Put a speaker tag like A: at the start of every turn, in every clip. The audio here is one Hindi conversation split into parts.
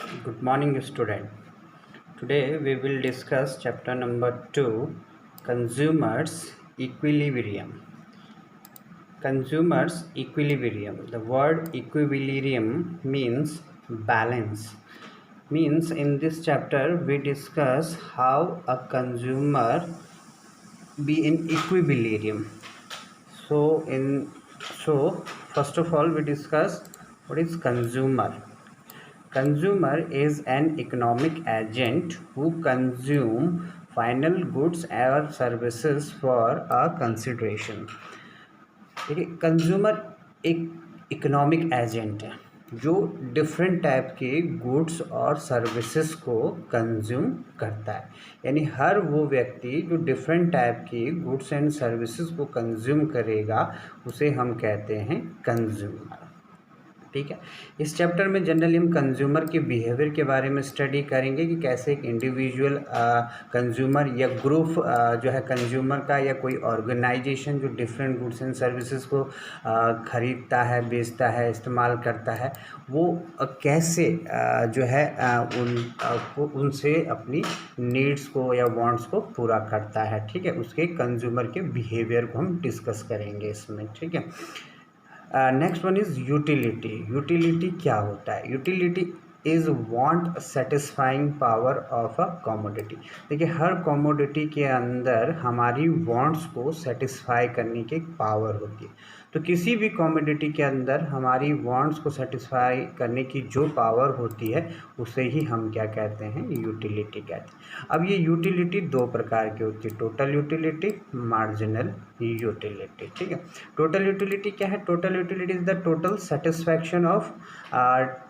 A: Good morning, student. Today we will discuss chapter number 2, Consumers Equilibrium. Consumers Equilibrium. The word equilibrium means balance. Means in this chapter we discuss how a consumer be in equilibrium. So in so first of all we discuss what is consumer. Consumer is an economic agent who consume final goods or services for a consideration. ठीक है, कंज्यूमर एक इकोनॉमिक एजेंट है जो डिफरेंट टाइप के गुड्स और सर्विसेज को कंज्यूम करता है। यानी हर वो व्यक्ति जो डिफरेंट टाइप के गुड्स एंड सर्विसेज को कंज्यूम करेगा उसे हम कहते हैं कंज्यूमर। ठीक है, इस चैप्टर में जनरली हम कंज्यूमर के बिहेवियर के बारे में स्टडी करेंगे कि कैसे एक इंडिविजुअल कंज्यूमर या ग्रुप जो है कंज्यूमर का या कोई ऑर्गेनाइजेशन जो डिफरेंट गुड्स एंड सर्विसेज को खरीदता है, बेचता है, इस्तेमाल करता है, वो कैसे जो है उनसे अपनी नीड्स को या वांट्स को पूरा करता है। ठीक है, उसके कंज्यूमर के बिहेवियर को हम डिस्कस करेंगे इसमें। ठीक है, next one is utility. Utility क्या होता है? Utility is want satisfying power of a commodity. देखिए, हर कमोडिटी के अंदर हमारी वांट्स को सेटिस्फाई करने की पावर होती है। तो किसी भी कमोडिटी के अंदर हमारी वांट्स को सेटिस्फाई करने की जो पावर होती है उसे ही हम क्या कहते हैं? यूटिलिटी कहते हैं। अब ये यूटिलिटी दो प्रकार की होती है, टोटल यूटिलिटी, मार्जिनल यूटिलिटी। ठीक है, टोटल यूटिलिटी क्या है? Total utility is the total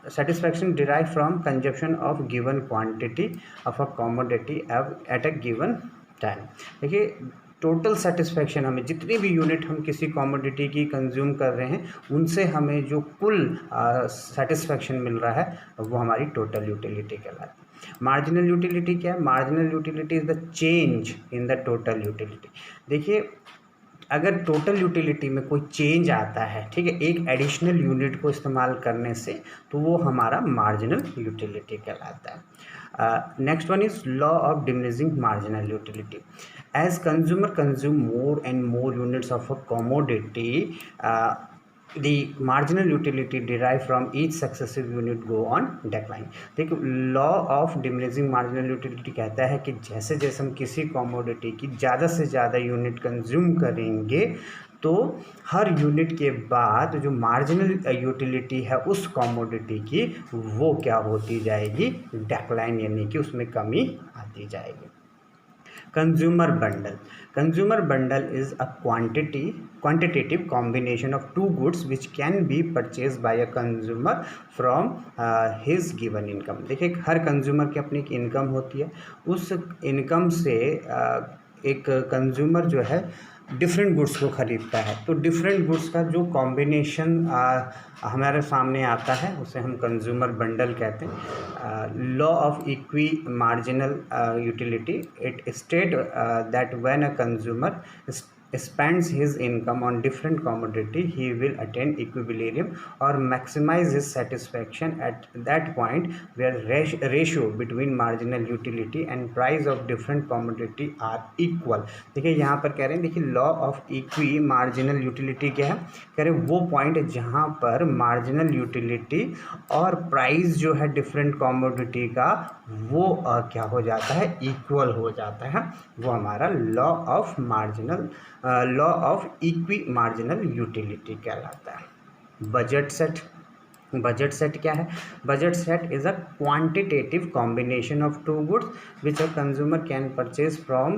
A: satisfaction derived from consumption of given quantity of a commodity at a given time। देखिए, टोटल सेटिस्फैक्शन, हमें जितनी भी यूनिट हम किसी कमोडिटी की कंज्यूम कर रहे हैं उनसे हमें जो कुल सेटिस्फैक्शन मिल रहा है वो हमारी टोटल यूटिलिटी कहलाती है। मार्जिनल यूटिलिटी क्या है? Marginal utility is the change in the total utility. देखिए, अगर टोटल यूटिलिटी में कोई चेंज आता है, ठीक है, एक एडिशनल यूनिट को इस्तेमाल करने से, तो वो हमारा मार्जिनल यूटिलिटी कहलाता है। Next one is law of diminishing marginal utility. As consumer consume more and more units of a commodity, the marginal utility derived from each successive unit go on decline। देखो, law of diminishing marginal utility कहता है कि जैसे जैसे हम किसी कमोडिटी की ज़्यादा से ज़्यादा यूनिट कंज्यूम करेंगे तो हर यूनिट के बाद जो मार्जिनल यूटिलिटी है उस कमोडिटी की वो क्या होती जाएगी? डेक्लाइन, यानी कि उसमें कमी आती जाएगी। Consumer bundle. Consumer bundle is a quantitative combination of two goods which can be purchased by a consumer from his given income। देखिए, हर कंज्यूमर की अपनी एक इनकम होती है, उस इनकम से एक कंज्यूमर जो है डिफरेंट गुड्स को ख़रीदता है। तो डिफरेंट गुड्स का जो कॉम्बिनेशन हमारे सामने आता है उसे हम कंज्यूमर बंडल कहते हैं। Law of equi marginal utility, it state that when a consumer spends his income on different commodity, he will attain equilibrium or maximize his satisfaction at that point where ratio between marginal utility and price of different commodity are equal। देखिए, यहाँ पर कह रहे हैं, देखिए law of equi marginal utility क्या है? कह रहे हैं वो पॉइंट जहाँ पर मार्जिनल यूटिलिटी और प्राइस जो है डिफरेंट कमोडिटी का वो क्या हो जाता है? इक्वल हो जाता है। वो हमारा law of equi marginal utility कहलाता है। बजट सेट क्या है? Budget set is a quantitative combination of two goods which a consumer can purchase from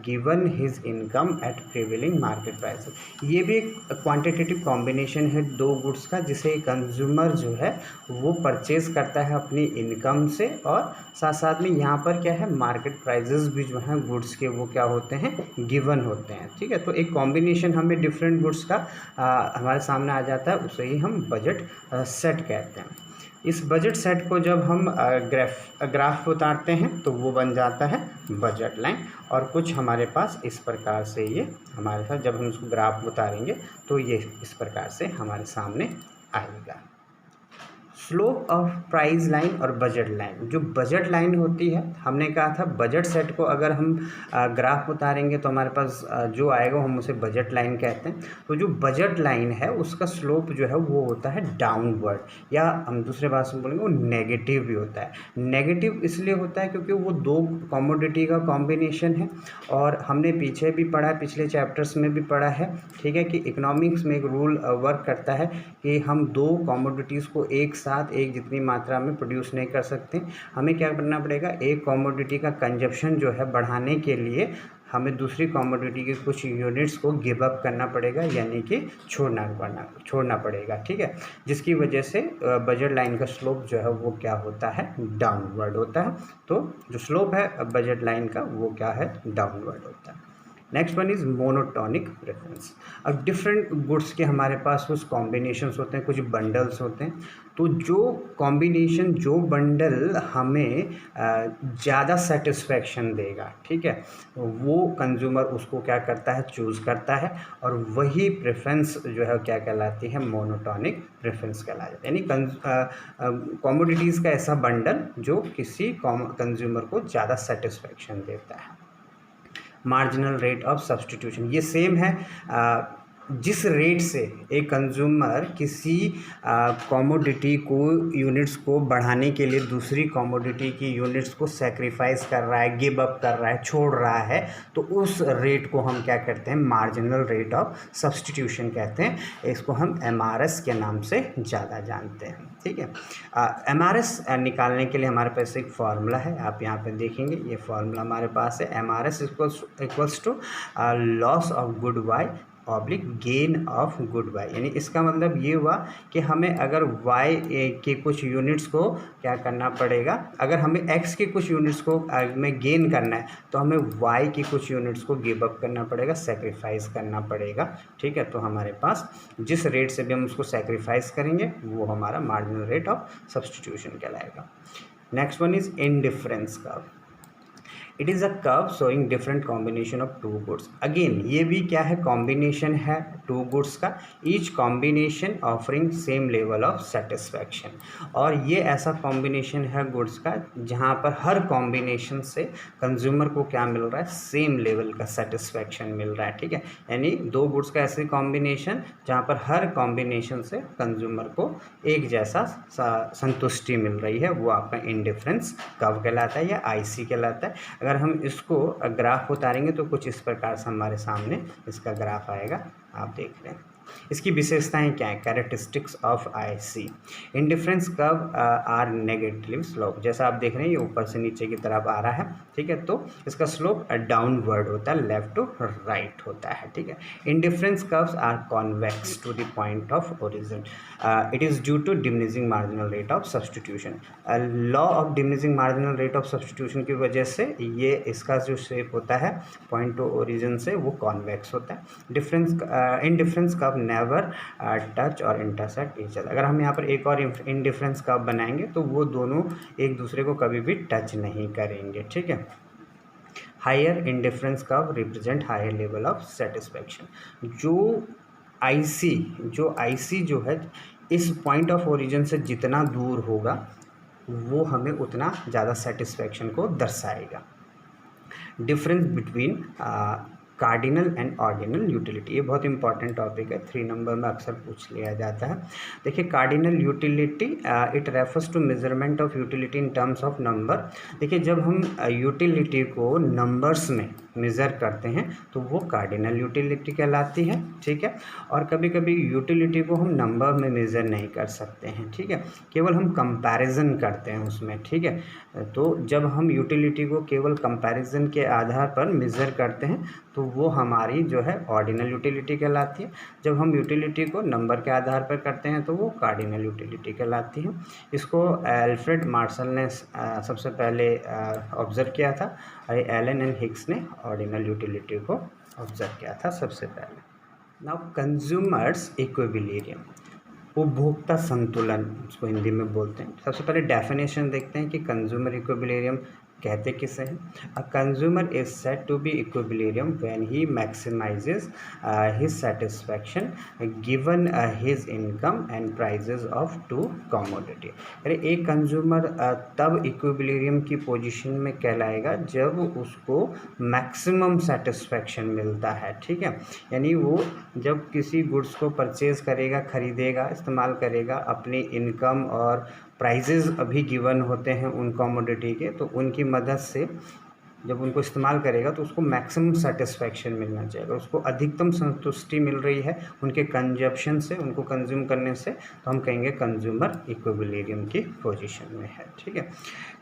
A: given his income at prevailing market price. ये भी एक क्वांटिटेटिव कॉम्बिनेशन है दो गुड्स का जिसे कंज्यूमर जो है वो परचेज करता है अपनी इनकम से, और साथ साथ में यहाँ पर क्या है? मार्केट प्राइजेस भी जो हैं गुड्स के वो क्या होते हैं? गिवन होते हैं। ठीक है, तो एक कॉम्बिनेशन हमें डिफरेंट गुड्स का हमारे सामने आ जाता है, उसे ही हम बजट सेट कहते हैं। इस बजट सेट को जब हम ग्राफ उतारते हैं तो वो बन जाता है बजट लाइन, और कुछ हमारे पास इस प्रकार से ये हमारे साथ जब हम उसको ग्राफ उतारेंगे तो ये इस प्रकार से हमारे सामने आएगा। स्लोप ऑफ प्राइस लाइन और बजट लाइन। जो बजट लाइन होती है, हमने कहा था बजट सेट को अगर हम ग्राफ उतारेंगे तो हमारे पास जो आएगा हम उसे बजट लाइन कहते हैं। तो जो बजट लाइन है उसका स्लोप जो है वो होता है डाउनवर्ड, या हम दूसरे भाषा में बोलेंगे वो नेगेटिव भी होता है। नेगेटिव इसलिए होता है क्योंकि वो दो कमोडिटी का कॉम्बिनेशन है, और हमने पीछे भी पढ़ा है, पिछले चैप्टर्स में भी पढ़ा है, ठीक है, कि इकोनॉमिक्स में एक रूल वर्क करता है कि हम दो कमोडिटीज़ को एक साथ एक जितनी मात्रा में प्रोड्यूस नहीं कर सकते। हमें क्या करना पड़ेगा, एक कमोडिटी का कंजप्शन जो है बढ़ाने के लिए हमें दूसरी कमोडिटी के कुछ यूनिट्स को गिव अप करना पड़ेगा, यानी कि छोड़ना पड़ेगा, ठीक है, जिसकी वजह से बजट लाइन का स्लोप जो है वो क्या होता है, डाउनवर्ड होता है। तो जो स्लोप है बजट लाइन का वो क्या है, डाउनवर्ड होता है। Next one is monotonic preference. अब डिफरेंट गुड्स के हमारे पास कुछ कॉम्बिनेशंस होते हैं, कुछ बंडल्स होते हैं। तो जो कॉम्बिनेशन, जो बंडल हमें ज़्यादा सेटिस्फैक्शन देगा, ठीक है, वो कंज्यूमर उसको क्या करता है, चूज़ करता है, और वही प्रेफरेंस जो है क्या कहलाती है, मोनोटोनिक प्रेफरेंस कहलाती है। यानी कॉमोडिटीज़ का ऐसा बंडल जो किसी कंज्यूमर को ज़्यादा सेटिस्फैक्शन देता है। मार्जिनल रेट ऑफ सब्स्टिट्यूशन, ये सेम है। जिस रेट से एक कंज्यूमर किसी कमोडिटी को, यूनिट्स को बढ़ाने के लिए दूसरी कमोडिटी की यूनिट्स को सेक्रीफाइस कर रहा है, गिव अप कर रहा है, छोड़ रहा है, तो उस रेट को हम क्या कहते हैं, मार्जिनल रेट ऑफ सब्स्टिट्यूशन कहते हैं। इसको हम MRS के नाम से ज़्यादा जानते हैं, ठीक है। MRS निकालने के लिए हमारे पास एक फार्मूला है, आप यहाँ पे देखेंगे ये फार्मूला हमारे पास है। MRS equals to loss of good by oblique gain of good by. यानी इसका मतलब ये हुआ कि हमें अगर y के कुछ यूनिट्स को क्या करना पड़ेगा, अगर हमें x के कुछ यूनिट्स को में गेन करना है तो हमें y की कुछ यूनिट्स को गिव अप करना पड़ेगा, सेक्रीफाइस करना पड़ेगा, ठीक है। तो हमारे पास जिस रेट से भी हम उसको सेक्रीफाइस करेंगे वो हमारा मार्जिनल रेट ऑफ सब्स्टिट्यूशन कहलाएगा। Next one is indifference curve. It is a curve showing different combination of two goods. Again ये भी क्या है, कॉम्बिनेशन है टू गुड्स का, each combination offering same level of satisfaction. और ये ऐसा कॉम्बिनेशन है गुड्स का जहाँ पर हर कॉम्बिनेशन से कंज्यूमर को क्या मिल रहा है, सेम लेवल का सेटिस्फैक्शन मिल रहा है, ठीक है। यानी दो गुड्स का ऐसी कॉम्बिनेशन जहाँ पर हर कॉम्बिनेशन से कंज्यूमर को एक जैसा संतुष्टि मिल रही है, वो आपका इंडिफरेंस कर्व कहलाता है या IC कहलाता है। अगर हम इसको ग्राफ उतारेंगे तो कुछ इस प्रकार से हमारे सामने इसका ग्राफ आएगा, आप देख रहे हैं। इसकी विशेषताएं क्या है, characteristics of IC। Indifference curve are negative slope, जैसा आप देख रहे हैं ये ऊपर से नीचे की तरफ आ रहा है, ठीक है, तो इसका स्लोप डाउनवर्ड होता है, लेफ्ट टू राइट होता है, ठीक है। Indifference curves are convex to the point of origin. It is due to diminishing marginal rate of substitution. Law of diminishing marginal rate of substitution की वजह से ये इसका जो शेप होता है पॉइंट टू ओरिजिन से वो कॉन्वेक्स होता है। इंडिफरेंस कर्व नेवर टच और इंटरसेक्ट ईच अदर। अगर हम यहाँ पर एक और इंडिफरेंस कर्व बनाएंगे तो वो दोनों एक दूसरे को कभी भी टच नहीं करेंगे, ठीक है। Higher indifference curve represent higher level of satisfaction. जो IC जो है इस पॉइंट ऑफ ओरिजिन से जितना दूर होगा वो हमें उतना ज़्यादा सेटिस्फैक्शन को दर्शाएगा। Difference between cardinal and ordinal utility, ये बहुत इंपॉर्टेंट टॉपिक है, 3 नंबर में अक्सर पूछ लिया जाता है। देखिए cardinal utility it refers to measurement of utility in terms of number. देखिए जब हम यूटिलिटी को नंबर्स में मेज़र करते हैं तो वो कार्डिनल यूटिलिटी कहलाती है, ठीक है। और कभी कभी यूटिलिटी को हम नंबर में मेज़र नहीं कर सकते हैं, ठीक है, केवल हम कंपैरिजन करते हैं उसमें, ठीक है। तो जब हम यूटिलिटी को केवल कंपैरिजन के आधार पर मेज़र करते हैं तो वो हमारी जो है ऑर्डिनल यूटिलिटी कहलाती है। जब हम यूटिलिटी को नंबर के आधार पर करते हैं तो वो कार्डिनल यूटिलिटी कहलाती है। इसको एल्फ्रेड मार्शल ने सबसे पहले ऑब्ज़र्व किया था, और एलन एंड हिक्स ने ऑर्डिनल यूटिलिटी को ऑब्ज़र्व किया था सबसे पहले। नाउ कंज्यूमर्स इक्विलिब्रियम, उपभोक्ता संतुलन उसको हिंदी में बोलते हैं। सबसे पहले डेफिनेशन देखते हैं कि कंज्यूमर इक्विलिब्रियम कहते किसे हैं? A consumer is said to be equilibrium when he maximizes his satisfaction given his income and prices of two commodity. अरे एक कंज्यूमर तब इक्विलिब्रियम की पोजीशन में कहलाएगा जब उसको मैक्सिमम सेटिस्फैक्शन मिलता है, ठीक है। यानी वो जब किसी गुड्स को परचेज करेगा, खरीदेगा, इस्तेमाल करेगा, अपनी इनकम और प्राइजेज़ अभी गिवन होते हैं उन कमोडिटी के, तो उनकी मदद से जब उनको इस्तेमाल करेगा तो उसको मैक्सिमम सेटिस्फैक्शन मिलना चाहिए। उसको अधिकतम संतुष्टि मिल रही है उनके कंजप्शन से, उनको कंज्यूम करने से, तो हम कहेंगे कंज्यूमर इक्विलिब्रियम की पोजीशन में है, ठीक है।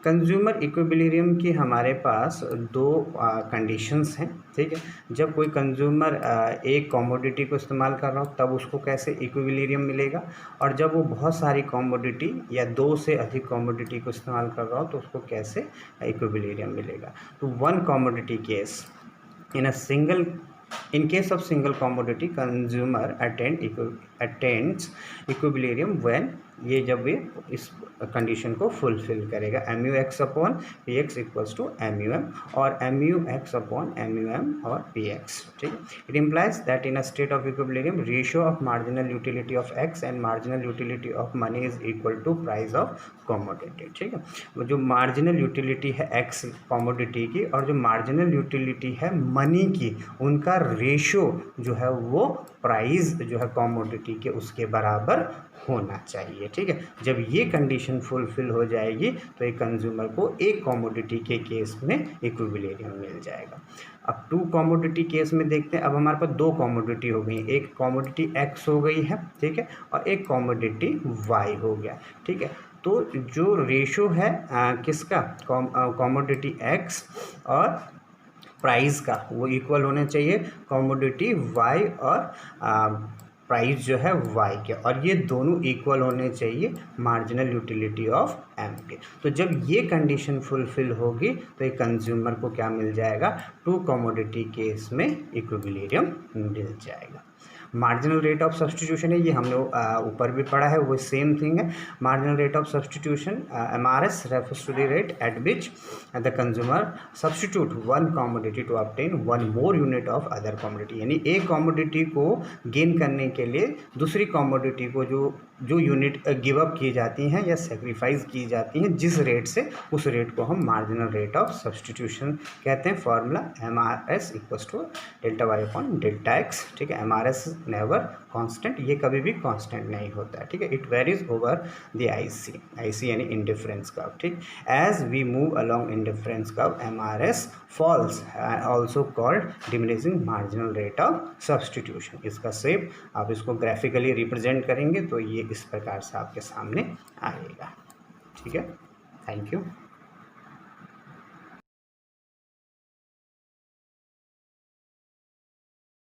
A: कंज्यूमर इक्विलिब्रियम की हमारे पास दो कंडीशंस हैं, ठीक है। जब कोई कंज्यूमर एक कमोडिटी को इस्तेमाल कर रहा हो तब उसको कैसे इक्विलिब्रियम मिलेगा, और जब वो बहुत सारी कमोडिटी या दो से अधिक कमोडिटी को इस्तेमाल कर रहा हो तो उसको कैसे इक्विलिब्रियम मिलेगा। तो one commodity case in case of single commodity consumer attains equilibrium when ये जब ये इस कंडीशन को फुलफिल करेगा, mu x upon P X equals to mu m और mu x upon mu m और px, ठीक है। It implies that in a state of equilibrium ratio of marginal utility of x and marginal utility of money is equal to price of commodity, ठीक है। वो जो मार्जिनल यूटिलिटी है x कमोडिटी की और जो मार्जिनल यूटिलिटी है मनी की, उनका रेशियो जो है वो प्राइस जो है कमोडिटी के उसके बराबर होना चाहिए, ठीक है। जब ये कंडीशन फुलफिल हो जाएगी तो एक कंज्यूमर को एक कमोडिटी के केस में इक्विलिब्रियम मिल जाएगा। अब टू कमोडिटी केस में देखते हैं। अब हमारे पास दो कमोडिटी हो गई, एक कमोडिटी एक्स हो गई है, ठीक है, और एक कमोडिटी वाई हो गया, ठीक है। तो जो रेशो है किसका, कमोडिटी एक्स और प्राइस का, वो इक्वल होने चाहिए कमोडिटी वाई और प्राइस जो है वाई के, और ये दोनों इक्वल होने चाहिए मार्जिनल यूटिलिटी ऑफ एम के। तो जब ये कंडीशन फुलफिल होगी तो एक कंज्यूमर को क्या मिल जाएगा, टू कमोडिटी केस में इक्विलिब्रियम मिल जाएगा। मार्जिनल रेट ऑफ सब्सटीट्यूशन है, ये हम लोग ऊपर भी पढ़ा है, वो सेम थिंग है। Marginal rate of substitution MRS refers to the rate at which the consumer substitute one commodity to obtain one more unit of other commodity. यानी एक कमोडिटी को गेन करने के लिए दूसरी कमोडिटी को जो यूनिट गिव अप की जाती हैं या सेक्रीफाइस की जाती हैं जिस रेट से, उस रेट को हम मार्जिनल रेट ऑफ सब्सटीट्यूशन कहते हैं। Formula MRS equals to delta Y upon delta X, ठीक है। MRS नेवर कांस्टेंट, ये कभी भी कांस्टेंट नहीं होता है, ठीक है। It varies over the IC यानी इंडिफरेंस कर्व, ठीक। As we move along indifference curve MRS falls, also called diminishing marginal rate of substitution. इसका शेप आप इसको ग्राफिकली रिप्रेजेंट करेंगे तो ये इस प्रकार से आपके सामने आएगा, ठीक है। Thank you.